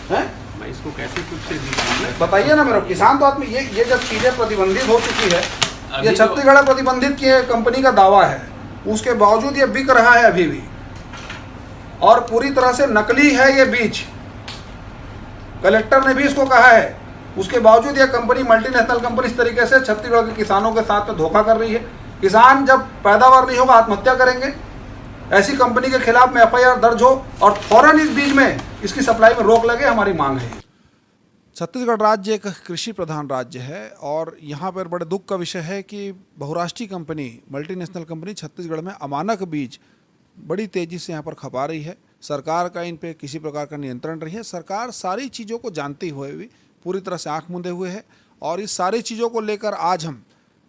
हैं? मैं इसको कैसे कुछ से दिखाऊं? बताइए ना मेरे को। किसान तो आदमी ये जब चीजें प्रतिबंधित हो चुकी है, अभी ये तो- छत्तीसगढ़ प्रतिबंधित की कंपनी का दावा है, उसके बावजूद ये बिक रहा है अभी भी, और पूरी तरह से नकली है ये बीज। कलेक्टर ने भी इसको कहा है, उसके बावजूद ये कंपनी, मल्टीनेशनल कंपनी इस तरीके से छत्तीसगढ़ के किसानों के साथ में धोखा कर रही है। किसान जब पैदावार नहीं होगा आत्महत्या करेंगे। ऐसी कंपनी के खिलाफ में एफआईआर दर्ज हो और फौरन इस बीज में, इसकी सप्लाई में रोक लगे, हमारी मांग है। छत्तीसगढ़ राज्य एक कृषि प्रधान राज्य है और यहाँ पर बड़े दुख का विषय है कि बहुराष्ट्रीय कंपनी, मल्टीनेशनल कंपनी छत्तीसगढ़ में अमानक बीज बड़ी तेज़ी से यहाँ पर खपा रही है। सरकार का इन पे किसी प्रकार का नियंत्रण नहीं है। सरकार सारी चीज़ों को जानती हुए भी पूरी तरह से आंख मूंदे हुए है और इस सारी चीज़ों को लेकर आज हम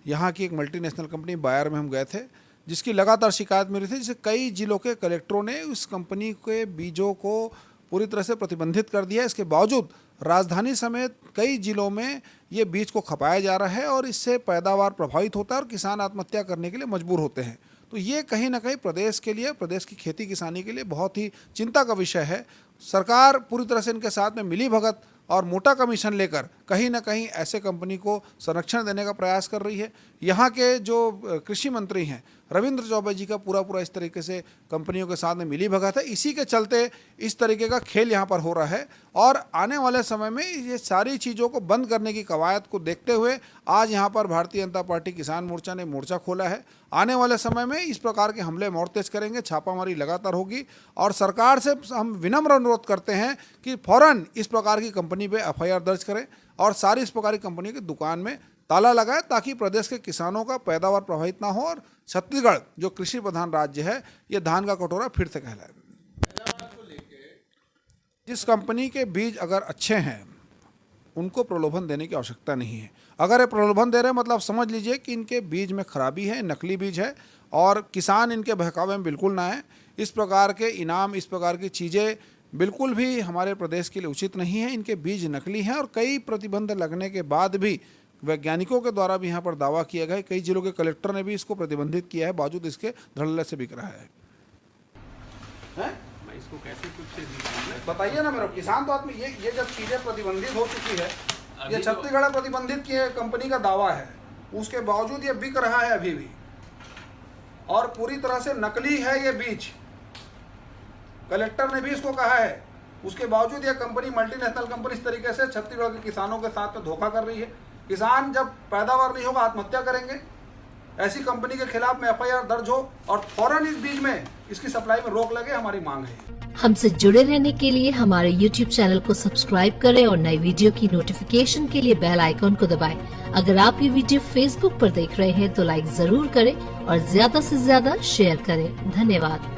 यहाँ की एक मल्टीनेशनल कंपनी बायर में हम गए थे, जिसकी लगातार शिकायत मिल रही थी, जिसे कई जिलों के कलेक्टरों ने उस कंपनी के बीजों को पूरी तरह से प्रतिबंधित कर दिया है। इसके बावजूद राजधानी समेत कई जिलों में ये बीज को खपाया जा रहा है और इससे पैदावार प्रभावित होता है और किसान आत्महत्या करने के लिए मजबूर होते हैं। तो ये कहीं ना कहीं प्रदेश के लिए, प्रदेश की खेती किसानी के लिए बहुत ही चिंता का विषय है। सरकार पूरी तरह से इनके साथ में मिली भगत और मोटा कमीशन लेकर कहीं ना कहीं ऐसे कंपनी को संरक्षण देने का प्रयास कर रही है। यहाँ के जो कृषि मंत्री हैं रविंद्र चौबे जी का पूरा इस तरीके से कंपनियों के साथ में मिली भगत है। इसी के चलते इस तरीके का खेल यहाँ पर हो रहा है और आने वाले समय में ये सारी चीज़ों को बंद करने की कवायद को देखते हुए आज यहाँ पर भारतीय जनता पार्टी किसान मोर्चा ने मोर्चा खोला है। आने वाले समय में इस प्रकार के हमले और तेज करेंगे, छापामारी लगातार होगी और सरकार से हम विनम्र अनुरोध करते हैं कि फौरन इस प्रकार की कंपनी पे एफआईआर दर्ज करें और सारी इस प्रकार की कंपनी की दुकान में ताला लगाए, ताकि प्रदेश के किसानों का पैदावार प्रभावित ना हो और छत्तीसगढ़ जो कृषि प्रधान राज्य है ये धान का कटोरा फिर से कहलाए। जिस कंपनी के बीज अगर अच्छे हैं उनको प्रलोभन देने की आवश्यकता नहीं है। अगर ये प्रलोभन दे रहे हैं मतलब समझ लीजिए कि इनके बीज में खराबी है, नकली बीज है और किसान इनके बहकावे में बिल्कुल ना है। इस प्रकार के इनाम, इस प्रकार की चीज़ें बिल्कुल भी हमारे प्रदेश के लिए उचित नहीं है। इनके बीज नकली हैं और कई प्रतिबंध लगने के बाद भी वैज्ञानिकों के द्वारा भी यहाँ पर दावा किया गया है, कई जिलों के कलेक्टर ने भी इसको प्रतिबंधित किया है, बावजूद इसके धड़ल्ले से बिक रहा है। मैं इसको कैसे कुछ से दिखाऊं? बताइए ना मेरे को। किसान तो आदमी ये जब चीजें प्रतिबंधित हो चुकी है, अभी ये तो- छत्तीसगढ़ प्रतिबंधित की कंपनी का दावा है, उसके बावजूद ये बिक रहा है अभी भी और पूरी तरह से नकली है ये बीज। कलेक्टर ने भी इसको कहा है, उसके बावजूद ये कंपनी, मल्टीनेशनल कंपनी इस तरीके से छत्तीसगढ़ के किसानों के साथ में धोखा कर रही है। किसान जब पैदावार नहीं होगा आत्महत्या करेंगे। ऐसी कंपनी के खिलाफ में एफआईआर दर्ज हो और फौरन इस बीज में, इसकी सप्लाई में रोक लगे, हमारी मांग है। हमसे जुड़े रहने के लिए हमारे YouTube चैनल को सब्सक्राइब करें और नई वीडियो की नोटिफिकेशन के लिए बेल आइकॉन को दबाएं। अगर आप ये वीडियो Facebook पर देख रहे हैं तो लाइक जरूर करें और ज्यादा से ज्यादा शेयर करें। धन्यवाद।